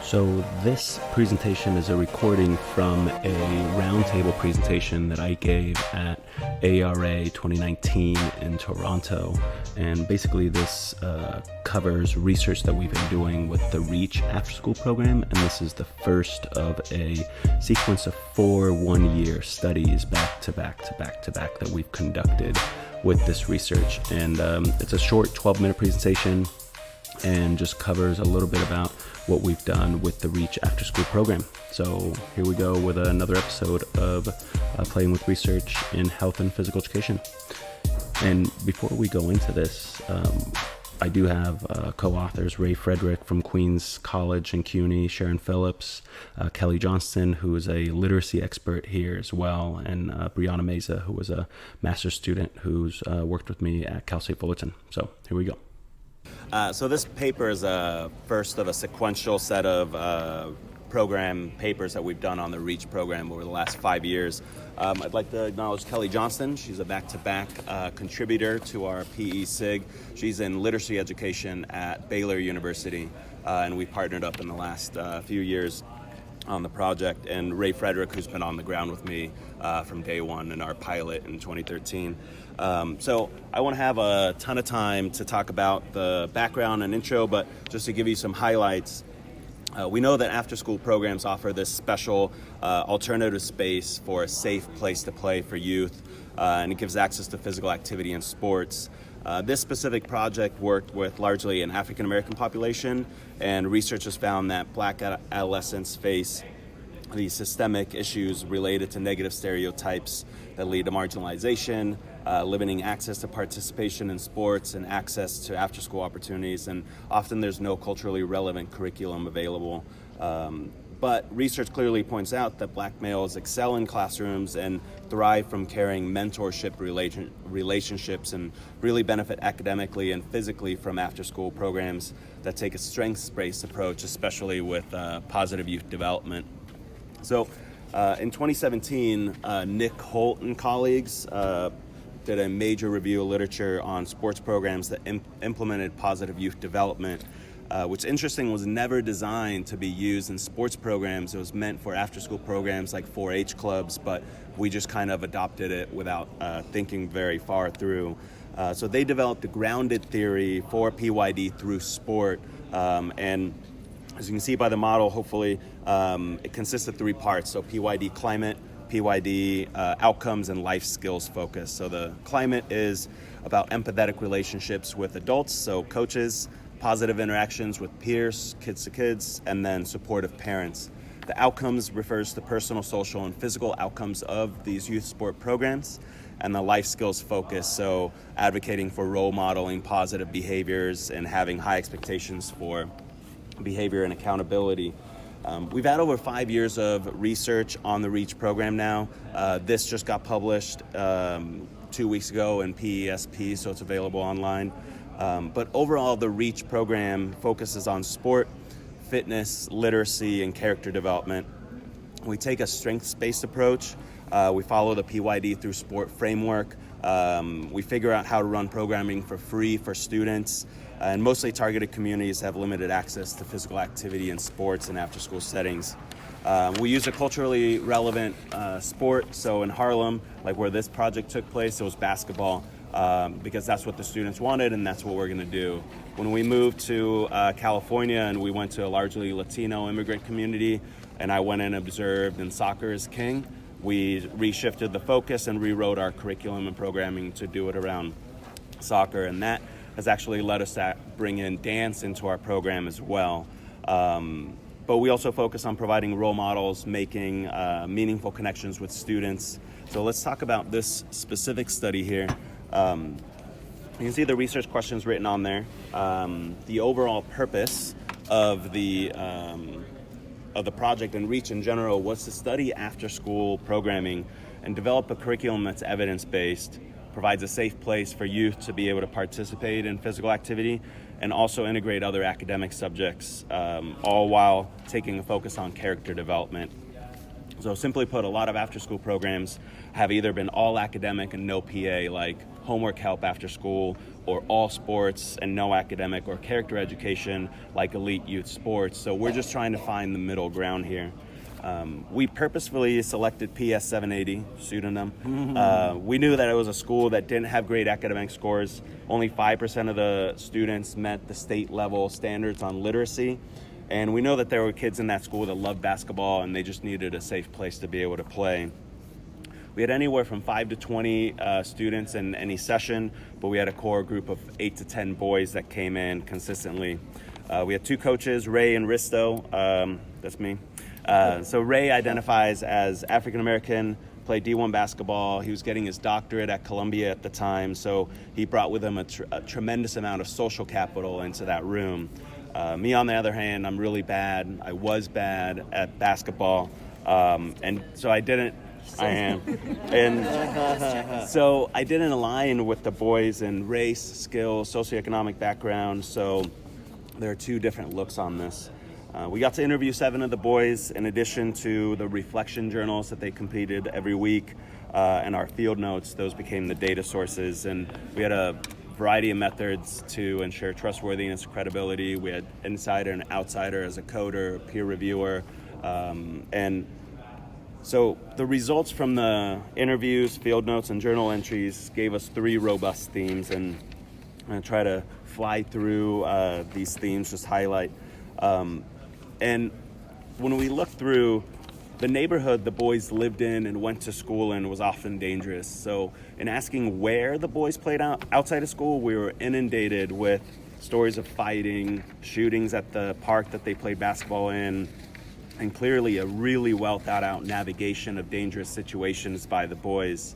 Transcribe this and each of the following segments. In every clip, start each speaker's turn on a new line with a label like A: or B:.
A: So this presentation is a recording from a roundtable presentation that I gave at AERA 2019 in Toronto. And basically this covers research that we've been doing with the REACH after-school program. And this is the first of a sequence of 4 one-year studies back to back that we've conducted with this research. And it's a short 12-minute presentation and just covers a little bit about what we've done with the REACH after school program. So here we go with another episode of Playing with Research in Health and Physical Education. And before we go into this, I do have co-authors Ray Fredrick from Queens College in CUNY, Sharon Phillips, Kelly Johnston, who is a literacy expert here as well, and Brianna Meza, who was a master's student who's worked with me at Cal State Fullerton. So here we go.
B: So this paper is a first of a sequential set of program papers that we've done on the REACH program over the last 5 years. I'd like to acknowledge Kelly Johnston. She's a back-to-back contributor to our PE SIG. She's in literacy education at Baylor University, and we partnered up in the last few years on the project, and Ray Fredrick, who's been on the ground with me from day one in our pilot in 2013. So I want to have a ton of time to talk about the background and intro, but just to give you some highlights, we know that after-school programs offer this special alternative space for a safe place to play for youth, and it gives access to physical activity and sports. This specific project worked with largely an African-American population, and research has found that Black adolescents face these systemic issues related to negative stereotypes that lead to marginalization, limiting access to participation in sports and access to after-school opportunities, and often there's no culturally relevant curriculum available. But research clearly points out that Black males excel in classrooms and thrive from carrying mentorship relationships and really benefit academically and physically from after-school programs that take a strengths-based approach, especially with positive youth development. So in 2017, Nick Holt and colleagues did a major review of literature on sports programs that implemented positive youth development, which interesting was never designed to be used in sports programs. It was meant for after-school programs like 4-H clubs, but we just kind of adopted it without thinking very far through. So they developed a grounded theory for PYD through sport, and as you can see by the model, hopefully, it consists of 3 parts. So PYD climate, PYD outcomes, and life skills focus. So the climate is about empathetic relationships with adults, so coaches, positive interactions with peers, kids to kids, and then supportive parents. The outcomes refers to personal, social, and physical outcomes of these youth sport programs, and the life skills focus, so advocating for role modeling positive behaviors and having high expectations for behavior and accountability. We've had over 5 years of research on the REACH program now. This just got published 2 weeks ago in PESP, so it's available online. But overall, the REACH program focuses on sport, fitness, literacy, and character development. We take a strengths-based approach. We follow the PYD through sport framework. We figure out how to run programming for free for students, and mostly targeted communities have limited access to physical activity in sports and after-school settings. We use a culturally relevant sport. So in Harlem, like where this project took place, it was basketball, because that's what the students wanted and that's what we're going to do. When we moved to California and we went to a largely Latino immigrant community, and I went and observed and soccer is king, we reshifted the focus and rewrote our curriculum and programming to do it around soccer, and that has actually led us to bring in dance into our program as well. But we also focus on providing role models, making meaningful connections with students. So let's talk about this specific study here. You can see the research questions written on there. The overall purpose of the project and REACH in general was to study after-school programming and develop a curriculum that's evidence-based, provides a safe place for youth to be able to participate in physical activity, and also integrate other academic subjects, all while taking a focus on character development. So simply put, a lot of after-school programs have either been all academic and no PA, like homework help after school, or all sports and no academic or character education like elite youth sports. So we're just trying to find the middle ground here. We purposefully selected PS 780, pseudonym. We knew that it was a school that didn't have great academic scores. Only 5% of the students met the state level standards on literacy. And we know that there were kids in that school that loved basketball and they just needed a safe place to be able to play. We had anywhere from 5 to 20 students in any session, but we had a core group of 8 to 10 boys that came in consistently. We had 2 coaches, Ray and Risto. That's me. So Ray identifies as African American, played D1 basketball. He was getting his doctorate at Columbia at the time, so he brought with him a tremendous amount of social capital into that room. Me, on the other hand, I'm really bad. I was bad at basketball, and so I didn't. I am. And so I didn't align with the boys in race, skill, socioeconomic background, so there are 2 different looks on this. We got to interview 7 of the boys in addition to the reflection journals that they completed every week and our field notes. Those became the data sources, and we had a variety of methods to ensure trustworthiness, credibility. We had insider and outsider as a coder, peer reviewer, and so the results from the interviews, field notes, and journal entries gave us 3 robust themes, and I'm going to try to fly through these themes, just highlight. And when we looked through, the neighborhood the boys lived in and went to school in was often dangerous. So in asking where the boys played outside of school, we were inundated with stories of fighting, shootings at the park that they played basketball in, and clearly a really well thought out navigation of dangerous situations by the boys.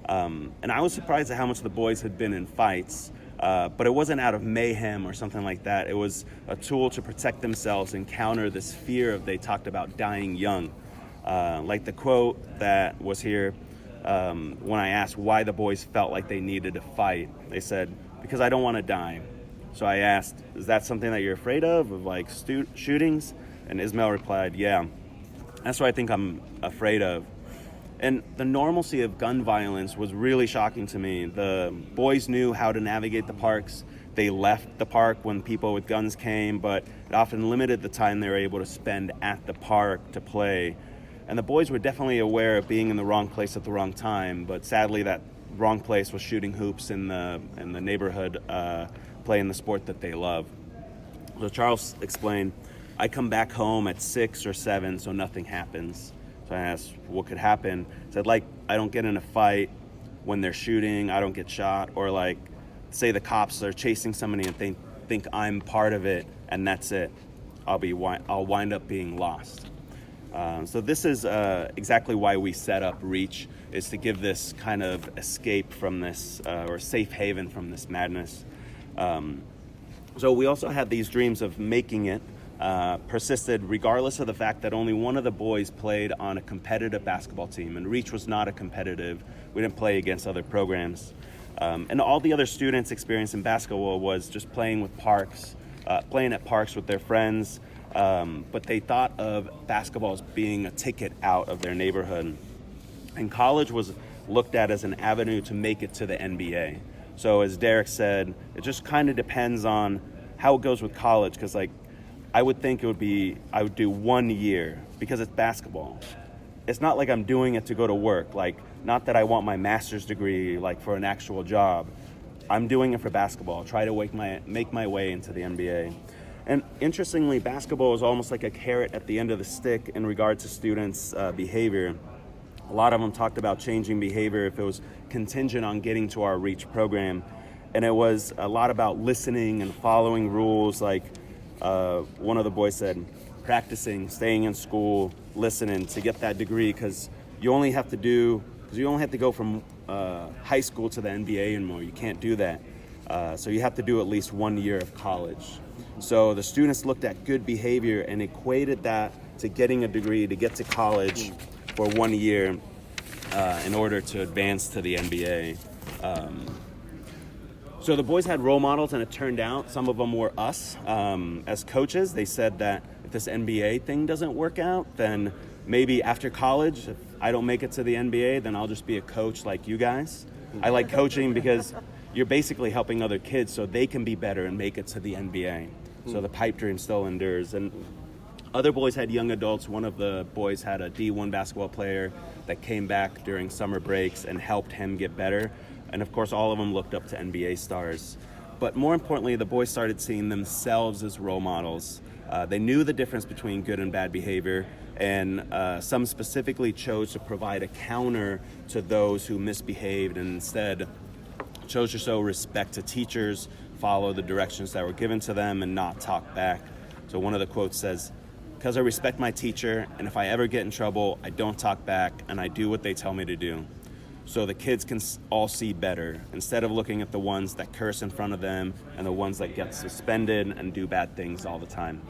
B: And I was surprised at how much the boys had been in fights, but it wasn't out of mayhem or something like that. It was a tool to protect themselves and counter this fear of, they talked about dying young. Like the quote that was here, when I asked why the boys felt like they needed to fight, they said, because I don't want to die. So I asked, is that something that you're afraid of like shootings? And Ismail replied, yeah, that's what I think I'm afraid of. And the normalcy of gun violence was really shocking to me. The boys knew how to navigate the parks. They left the park when people with guns came, but it often limited the time they were able to spend at the park to play. And the boys were definitely aware of being in the wrong place at the wrong time, but sadly that wrong place was shooting hoops in the neighborhood, playing the sport that they love. So Charles explained, I come back home at 6 or 7, so nothing happens. So I asked, what could happen? He said, like, I don't get in a fight when they're shooting, I don't get shot, or like, say the cops are chasing somebody and think I'm part of it, and that's it. I'll wind up being lost. So this is exactly why we set up REACH, is to give this kind of escape from this, or safe haven from this madness. So we also had these dreams of making it, persisted regardless of the fact that only one of the boys played on a competitive basketball team, and REACH was not a competitive. We didn't play against other programs. And all the other students' experience in basketball was just playing at parks with their friends, but they thought of basketball as being a ticket out of their neighborhood. And college was looked at as an avenue to make it to the NBA. So as Derek said, it just kind of depends on how it goes with college, because like, I would think I would do 1 year because it's basketball. It's not like I'm doing it to go to work. Like, not that I want my master's degree like for an actual job. I'm doing it for basketball. Try to make my way into the NBA. And interestingly, basketball is almost like a carrot at the end of the stick in regard to students' behavior. A lot of them talked about changing behavior if it was contingent on getting to our REACH program. And it was a lot about listening and following rules. Like one of the boys said, practicing, staying in school, listening to get that degree, because you only have to go from high school to the NBA and more. You can't do that. So you have to do at least 1 year of college. So the students looked at good behavior and equated that to getting a degree to get to college for 1 year in order to advance to the NBA. So the boys had role models, and it turned out some of them were us. As coaches, they said that if this NBA thing doesn't work out, then maybe after college, if I don't make it to the NBA, then I'll just be a coach like you guys. I like coaching because you're basically helping other kids so they can be better and make it to the NBA. So the pipe dream still endures. And other boys had young adults. One of the boys had a D1 basketball player that came back during summer breaks and helped him get better. And of course, all of them looked up to NBA stars. But more importantly, the boys started seeing themselves as role models. They knew the difference between good and bad behavior, and some specifically chose to provide a counter to those who misbehaved and instead chose to show respect to teachers, follow the directions that were given to them, and not talk back. So one of the quotes says, "Because I respect my teacher, and if I ever get in trouble, I don't talk back, and I do what they tell me to do." So the kids can all see better, instead of looking at the ones that curse in front of them and the ones that get suspended and do bad things all the time.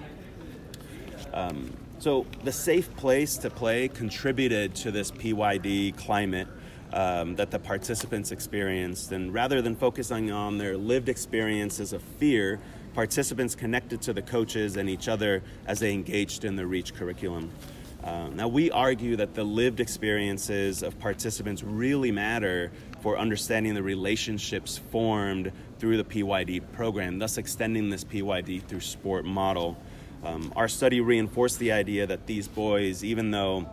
B: So the safe place to play contributed to this PYD climate that the participants experienced. And rather than focusing on their lived experiences of fear, participants connected to the coaches and each other as they engaged in the REACH curriculum. Now, we argue that the lived experiences of participants really matter for understanding the relationships formed through the PYD program, thus extending this PYD through sport model. Our study reinforced the idea that these boys, even though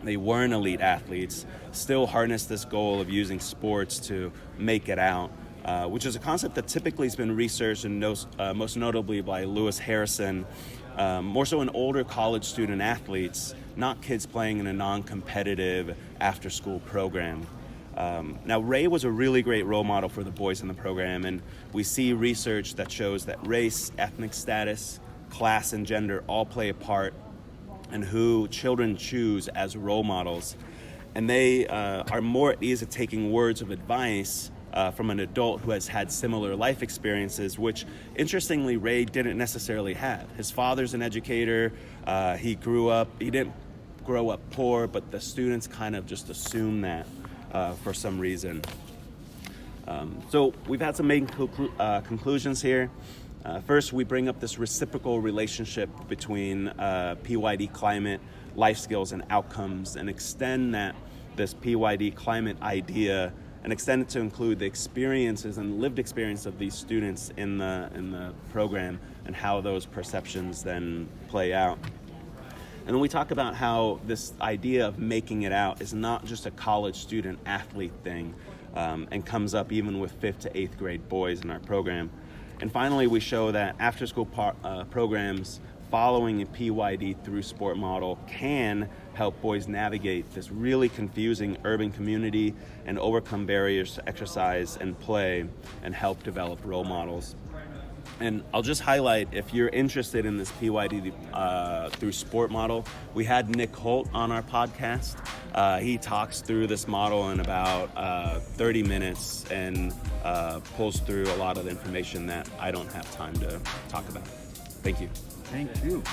B: they weren't elite athletes, still harnessed this goal of using sports to make it out, which is a concept that typically has been researched and most notably by Lewis Harrison, more so in older college student athletes, not kids playing in a non-competitive after-school program. Now, Ray was a really great role model for the boys in the program, and we see research that shows that race, ethnic status, class, and gender all play a part in who children choose as role models. And they are more at ease at taking words of advice from an adult who has had similar life experiences, which, interestingly, Ray didn't necessarily have. His father's an educator. He didn't grow up poor, but the students kind of just assume that for some reason. So we've had some main conclusions here. First, we bring up this reciprocal relationship between PYD climate, life skills, and outcomes, and extend this PYD climate idea and extend it to include the experiences and lived experience of these students in the program and how those perceptions then play out. And then we talk about how this idea of making it out is not just a college student athlete thing, and comes up even with 5th to 8th grade boys in our program. And finally, we show that after-school programs following a PYD through sport model can help boys navigate this really confusing urban community and overcome barriers to exercise and play and help develop role models. And I'll just highlight, if you're interested in this PYD through sport model, we had Nick Holt on our podcast. He talks through this model in about 30 minutes and pulls through a lot of the information that I don't have time to talk about. Thank you.
C: Thank you.